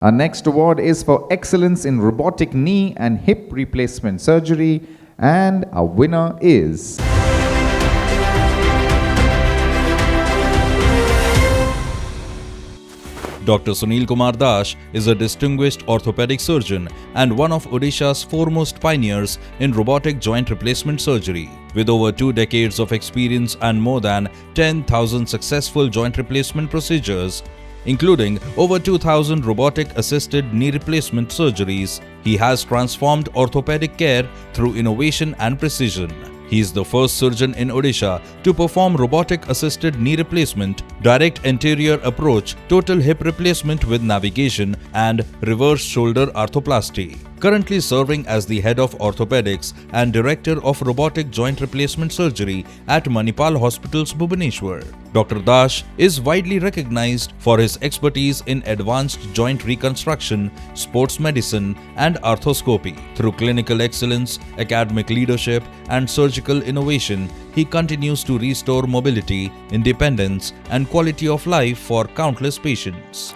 Our next award is for excellence in robotic knee and hip replacement surgery, and our winner is Dr. Sunil Kumar Dash is a distinguished orthopedic surgeon and one of Odisha's foremost pioneers in robotic joint replacement surgery. With over 2 decades of experience and more than 10,000 successful joint replacement procedures, including over 2,000 robotic-assisted knee replacement surgeries, he has transformed orthopedic care through innovation and precision. He is the first surgeon in Odisha to perform robotic-assisted knee replacement, direct anterior approach, total hip replacement with navigation, and reverse shoulder arthroplasty. Currently serving as the head of Orthopedics and director of robotic joint replacement surgery at Manipal Hospitals, Bhubaneswar. Dr. Dash is widely recognized for his expertise in advanced joint reconstruction, sports medicine, and arthroscopy. Through clinical excellence, academic leadership, and surgical innovation, he continues to restore mobility, independence, and quality of life for countless patients.